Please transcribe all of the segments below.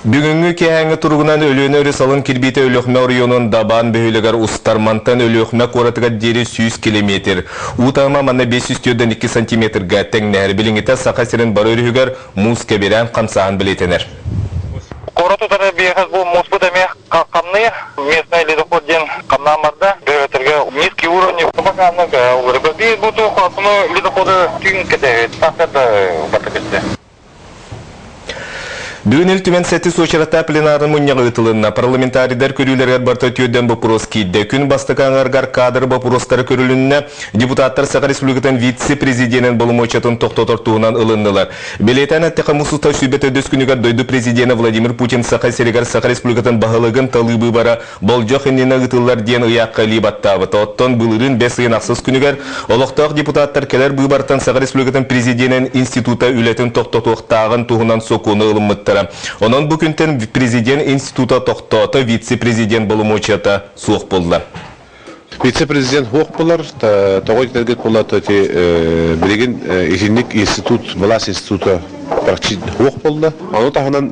Бүгүнгү кеһәңе тургунан өлөнөрү салын кирбите өлөхмө районун дабан бөһүлөгөр устармантан өлөхмө коратыга дери 100 километр. Утама мана 500-2 сантиметрга тең нәһәр билиңите сакасырын бар өрүгөр муз кеберен камсаан билетенер. Коратыдары бияхаз бу муз бутаме камны местный ледоход ден камнамарда бөһөтөргө низкий уровень табаканы урбаби буту хатны ледоходы түйүн кете тахта батыкты. Бүгін түмен сәті сочарата пленарын мұнияғы ұтылынна парламентарийдар көрілерге барта түйеден бопурос кейді. Күн бастықаңарғар кадр бопуростары көрілінне депутаттар Саха Республикатын вице-президентін болымы очатын тоқтотортуынан ылындылар. Белетен әттіға мұсылта сүйбет өдөс күнігер дойды президенті Владимир Путин Саха Серегар Саха Республикатын бағылығын талыбы бара бол жоқ еннені ұтылар ден ұяққа либаттавы. Оттон бұлырын бес ұйын ақсыз күнігер олықтақ депутаттар келер бұйбартан Саха Республикатын президентін института үлетін тоқтотуқтағын туғынан соқуыны ылыммытты. Онон бүгінтен президент института тоқтоты вице-президент болымы очата суық болды. Вице-президент хуқ болар, тоғой тәргет болады білеген еженлік институт, власть института хуқ болды. Оны тағынан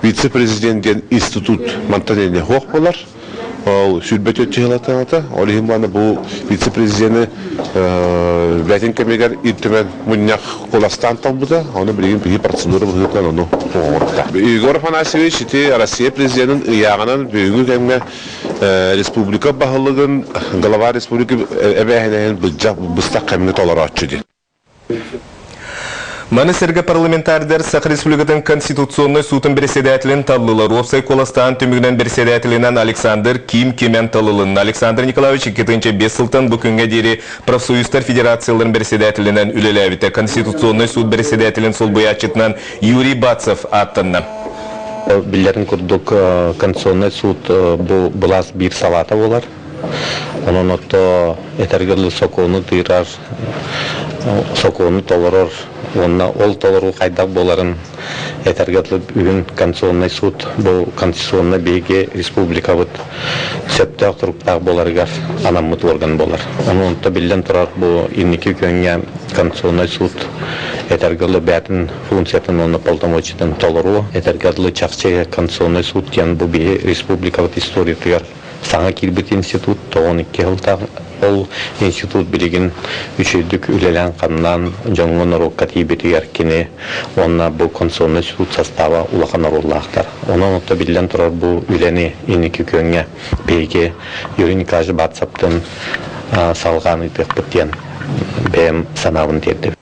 вице-президент институт мантанеліне хуқ болар. Ол сүрбет өтчі ғылатыңата, олығын баны бұл вице-президенті бәтін кәмегер иртімен мұнияқ қоластан талбыда, оны білген бігі процедуры бұғытан оны оғырықта. Игорь Афанасьевич, Россия президентінің ұяғынан бүгінгі кәмге республика бағылығын, Голова республика әбәйінен бұстақ кәміне толары атшыды. Маны сәргі парламентардар Саха Республикатын Конституционный судын председателін талылар. Опсай коластан түмігінен председателінен Александр Ким Кемен талылын. Александр Николаевич 2-5 сылтан бүкінге дері профсоюздар федерацияларын председателінен үлеләвіті. Конституционный суд председателін сол бұячытынан Юрий Бацев аттынна. Билерін күрдік Конституционный суд бұлас бір салата олар. Onun oto etərgərli soqonu duyurar, soqonu толорор, onunla ol toloru qaydaq boların etərgərli bugün Konstituционный суд, bu Konstituционный beyge Respublika bud söptəq turuptaq bolarıgar anamıt organ bolar. Onun oto bilən turar bu 22 könge Konstituционный суд etərgərli bətin funksiyatın onu poltamoçidən toloru, etərgərli çaqçı Konstituционный суд кен bu beyge Respublika bud istoriya tuyar. Саңа кирбит институт, тоғын 2 жылтақ ол институт білеген үшедік үлелен қаннан жоңғын ұрыққа тейбеті әркені, онына бұл Конституционный суд составы ұлақан ұрылақтар. Онын ұтты білден тұрар бұл үлені енекі көнге бейге юриникажы батсаптың салған үтік біттен бәйім санауын терді.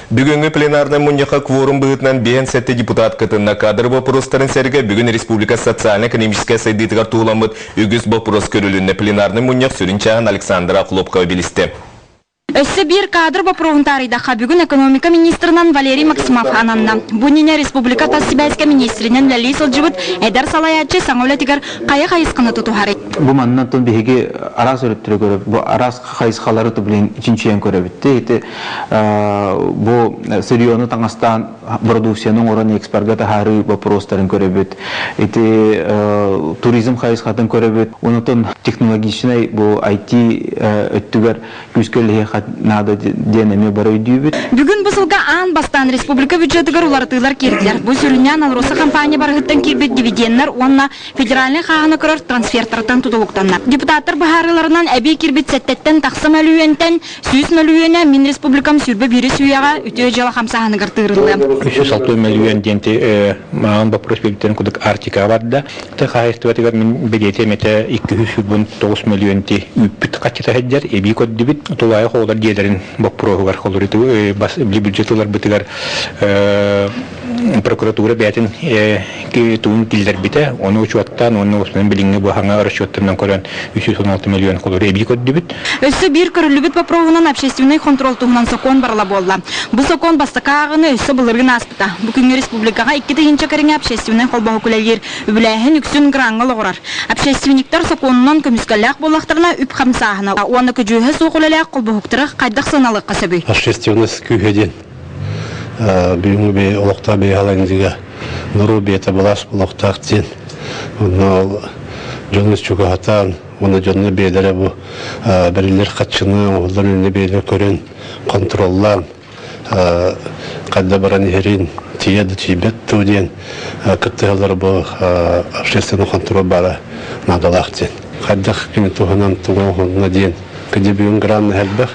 Бүгінгі пленарны мұнияқа кворум бұғытынан бейін сәтті депутат қытынна кадр бопыростарын сәрге бүгін Республика социально-экономическая сайдытығар туғыламыд үгіз бопырос көрілінне пленарны мұнияқ сүрінчағын Александр Ақлопқа білісті. Өссі бір кадр бопровунтарыдаға бүгін экономика министрынан Валерий Максимов ананна. Бұніне Республика Тассибайска министрінен Ләли Сылжыбыт әдір салаячы саңылетігер қайы қайысқыны тұту харет. Бұл маннан тұн бейге арас өріптірі көріп, бұл арас қайысқалары тұбылен үшіншіен көрібітті. Бұл сырионы таңастан продукцияның орын экспергаты хары бопростарын көрібіт. Туризм қайысқатын көрібіт. Онытын технологичнай бұл IT өттігер күскерліге надо денеме барой дүйбіт. Бүгін бұсылға аң бастан республика бюджетігер улартылар керділер. Бұл сүрінен алроса компания барғыттан кербет дивидендер, онна федеральный қағаны көрір трансфертардан тұтылықтанна. Депутаттар бұхарыларынан әбей кербет сәттеттен тақсым әлуентен, сүйіс мәлуене min республикам сүрбі бірі сүйеға үтіе жала қамсағаны ғыртығырылы. 306 миллион денті маған бапрос бөліктен күдік артика барды. Қағыстыватығар мен бедеті мәті 209 миллион те үппіт қачыта әддер, әбей көдді біт, тұлайы қолдар диелерін бақпырығы бар қолыр бюджетлар бітігер прокуратура бәтін туын келдер біті, оны ұчуаттан, оны осымен біліңі бұхаңа расчеттарынан көрен 316 миллион қолыр әбей көдді біт. Өссі бір көрілі біт бапровынан общественный контрол тұғынан сокон барла болды. Бұл сокон бастықа ағыны өссі бұлырғын аспыта. Бүкінгі республикаға 2-тігінші кәріңе общественный қолбағы күләлер үбіләйін үксін ғыраңғыл оғырар. Общественниктер соконынан көміскәләқ болақтарына үп қамсағына. Оны күжуі соқыләләқ қолбағықтырық қайдақ саналық қасабы. Общественность күйеден бүгінгі бей олықта бей алаңдыға нұру бейті бұлас бұлықтақ ден. Оны жоныз чүгі атан, оны жонны бейлері бұл бірілер қатшыны, олар өніне бейлер көрен контроллан, қадда баран ерін тиеды тибет туден кыттыгалар бу общественный контроль бара надалахтен. Хаддах кини туханан туган ден кедебиун гран хелбах.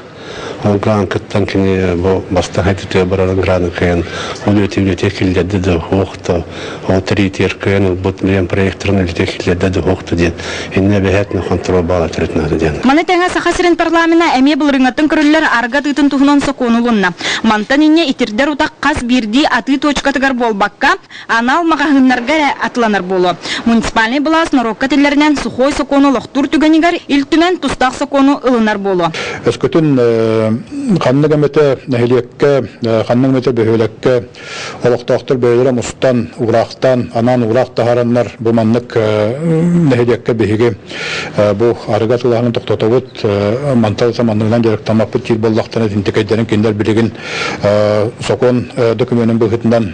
Он гран кыттан кини бу баста хайтыты баран гран кен. Он өтүлөтө килдеди да хокто. Он тритер кен бут мен проекторны летекилдеди да хокто ден. Инне бехетне контроль бара третна ден. Маны тәңә сахасырын парламена әме булрыңатын көрүлләр арга тытын тухунан соконулунна. Мантан инне итирдер утак кас бирди аты точкатыгар болбакка, анал магагыннарга атланар болу. Муниципальный булас Норокка тиллеринен сухой сокону лохтур түгенигер илтүмен тустак сокону ылынар болу. Өскөтүн канныгамете нәһилеккә, канныгамете бөһөлеккә, олоктоктор бөһөлөр мустан, урактан, анан урак таһараннар бу маннык нәһилеккә беһиге бу арыгатыларын токтотобут, мантал заманынан дирек тамаппыт тир боллактан интекедерин киндер билеген сокон документын быгытынан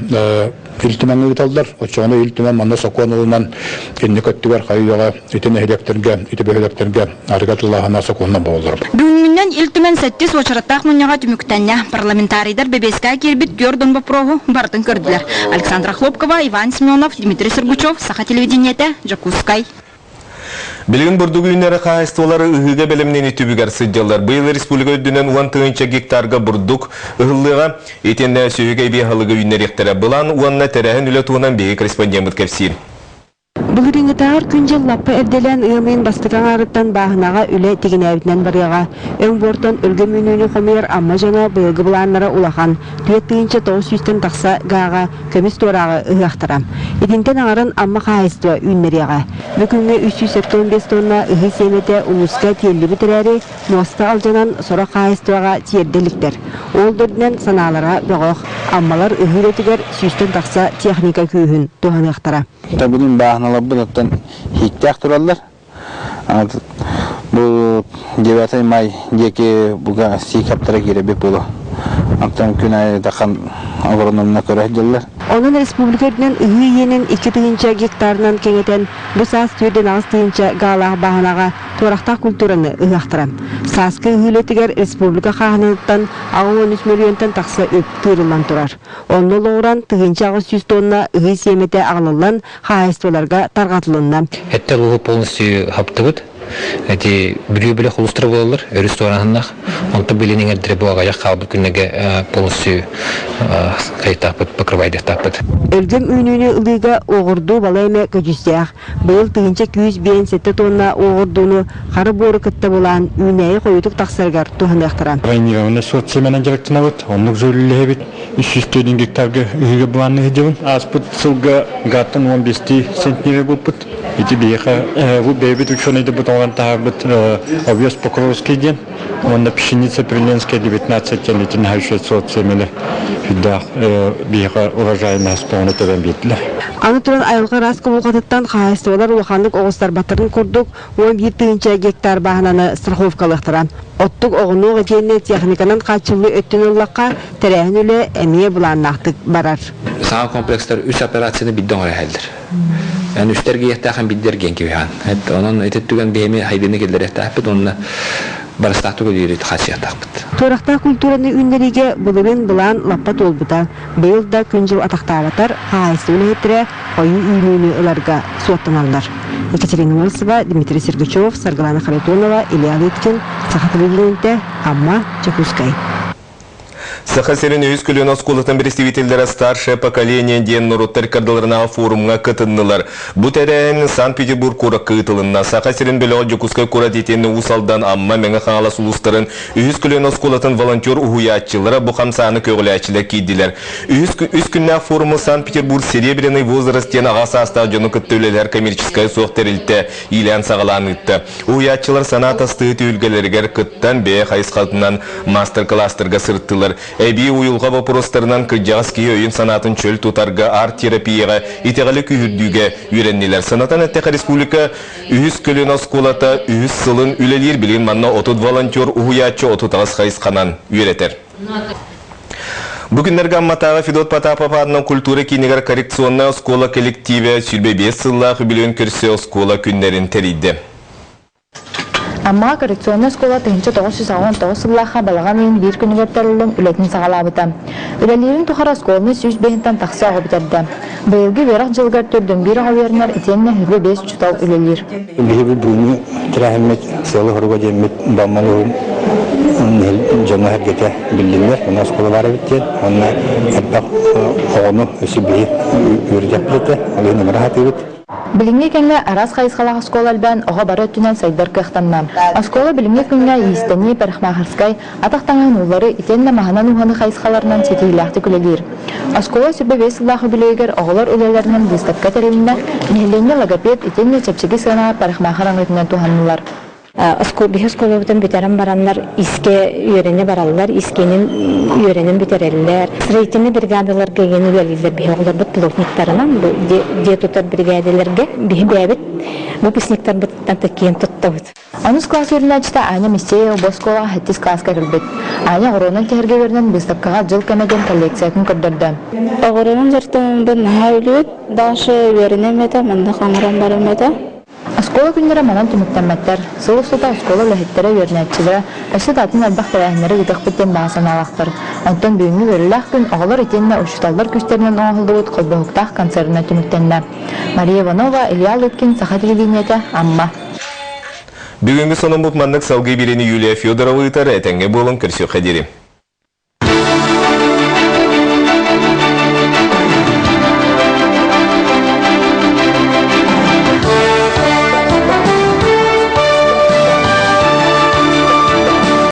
илтимен үталдар, очоны илтимен манна сокон улынан кинне көттүгөр кайыга итен нәһилектерге, ите бөһөлектерге арыгатыларына соконнан болдур. Бүгүннән илтүмен 7 очраттак муньяга түмүктәнне парламентарийдар ББСК кирбит Гёрдон Бопрову бартын көрдүләр. Александра Хлопкова, Иван Семенов, Дмитрий Сергучев, Саха телевидениете, Жакускай. Билген бурдугу үнері қайыстылары ұғыға бәлемнен түбігер сыджалар. Бұл республика өдінен 10 гектарға бурдук ұғылыға етенді сөйге бейхалығы үнері ектері. Бұлан уанна тәрәхін үлі туғынан бейі корреспондент кәпсир. Бұғырыңытағыр күнжел лаппы әрделен ұйымын бастықан арыттан бағынаға үлі теген әбітінен барыға. Өң бортын үлгі мүнүні қомер амма жаңа бұйылғы бұланлары улахан. Түйеттігінші 900-тен тақса ғаға көміс торағы ұғақтырам. Едінтен ағырын амма қайыстыва үннеріға. Бүкінгі 315 тонна ұғы семеті ұлысқа телі бітірәрі носта алжанан сора қайыстываға тиерделіктер. Ол дөрдінен саналарға бұғық. Аммалар ұғы ретігер 100-тен тақса техника күйін туғанықтыра. Бүгін бағыналар бұлаттан хиттяқ тұралар. Бұл 9 май деке бұға сикаптара керебек болу. Ақтан күн айы таққан агрономына көрәділер. Onun республикадынан үйенен 2 гектарынан кеңетен бұл саас түрден ағыстығынша ғалағы бағынаға торақтақ культураны ұғақтырам. Саскы үйелетігер республика қағынылықтан 13 миллионтан тақсы өп тұрылан тұрар. Онны лоғыран тұғынша 100 тонна үйе семеті ағылылан қағайыстыларға тарғатылынна. Әтті лұғы полностью хаптығыд. Эти бүлі холустыр болалар, өріс туғанағынақ. Онты бүлінің әрдірі бұға аяқ қалбы күннеге полностью қайтақпыд, покрывайдықтақпыд. Өлгім үйнүйні ұлыға оғырду балайме көжістеяқ. Бұл тұғынша 257 тонна оғырдуыны қары боры күтті болан үйнәйі қойытық тақсарғар туғандақтыран. Ғайнығыны сот семенен жарықтына бұд, онлық жөлілі әбет 300 гектарға үйге бұланы ғедеуін. Аспыд сылға ғаттын 15 центнері бұд. Эти бейха, вы бейбит ученые депутаты тагбит овес Покровский день, он на пшенице Приленская 19 лет на 600 семели, да бейха урожайная спона тербитля. Аны туран айылға расқы болғатыттан қайыстылар улахандық оғыстар батырын көрдік, 11 гектар бағынаны страховкалықтыра. Оттық оғынуға дейіне техниканан қачылы өттін ұллаққа тәрәхін үлі әмие бұланнақтық барар. Саңа комплекстар 3 операцияны бидден орай әлдір. Yani üstlerge yahtahan biddergen gibi han. Onun etettügen beymi haydını geldir yahtahbet, onunla barıstahtu gölüyeri xasiyatahbet. Toraqta kulturаны үннеріге бұлырын бұлан лаппат олбыта. Бұл да күнжіл атақтағатар қайсы өлі қойы үйнүйіні ұларға суаттаналар. Екатерина Морсова, Дмитрий Сергачев, Саргалана Харитонова, Илья Литкин, Сахатылыгленте, Амма, Чакускай. Сахасерин өйскөлен осколытын представительдері старшее поколение ден нұруттар кардыларына форумға кытыннылар. Бұ тәрәйін Санкт-Петербург курак кытылынна. Сахасерин бөлі Жакускай курат етені усалдан амма мәңі қаңала сұлыстырын өйскөлен осколытын волонтер ұғуятчылары бұқам саны көгіләтчілер кейділер. Өйскүнна форумы Санкт-Петербург серебряный возрастен ағасы астадионы күттөлелер коммерческай соқтарилті илән сағалан үтті. Ұғуятчылар санат астығы түйілгелергер кыттан бе қайысқалтынан мастер-кластырға сырттылар. Әбей уйылға вопростарынан кыджағыз кей ойын санатын чөл тұтарға арт-терапияға итеғалі күйірдіге үйреннелер. Санатан әттеқі республика үйіз көлін осколата үйіз сылын үлелер білген манна отыд волонтер ұғыятчы отыдағыз қайысқанан үйретер. Бүгіндергі амматаға Федот Потапов адынан культура кейінегер коррекционна оскола коллективе сүлбе 5 сыллағы білген көрсе оскола күндерін терейді. Amma коррекционный школа тыгынча 919 сыллаха балаган ен бир күнүгөр терилен үлетин сагалабыта. Үлелерин тухара школны сүз бейинтен таксы агы битерди. Быйылгы верах жылгар төрдөн бир авернер итенне хүрбе 5 чутал үлелер. Бихи буну трахмет село хорго демет бамалу жана хергете билдилер. Мына школа бар битти. Аны хатта огону өсүбү үрдәплете. Алыны мырахатыбыт. Билимге кеңе арас хайсхалах школа албан ога бары өтүнен сайдар кыхтанна. Школа билимге кеңе истени пархмахарскай атактанган уллары итенне маханан уханы хайсхаларынан четилахты күлелер. Школа сүрбе 5 сыллахы билегер оголор үлелеринен выставка терилине мехленне логопед итенне чепчеги сына пархмахаран өтүнен туханнылар. Бихосколобутан битерен бараннар иске үйрене бараллар, искенин үйренен битереллер. Строительный бригадалар кеген үлелилер бихоглар бут плотниктарынан, детутар бригадаларга бихбебит, выпускниктар буттан такиен туттабыт. Анус класс өрнәчтә Аня Мистеева Боскова хаттис класска килбит. Аня Оронан кергә бердән выставкага жыл кемеден коллекциясын кырдырды. Оронан жертен бен хәйлүт, дашы үйренем мета, монда хаңран барым мета. Школа күннәре манан түмүктәнмәттәр. Сыл сута школа ләһиттере өрнәччеләре әшә татын албах тәрәһнәре гытык биттен баасан алактыр. Антон бүгүнкү өреләх күн агалар итенне учталлар күстәреннән аңгылдырып кылбыктак концертына түмүктәннә. Мария Иванова, Илья Лыткин, Саха телевидениете, Амма. Бүгүнкү сонун бутманнык салгы билени Юлия Федорова ытары этеңге болон көрсө хадири.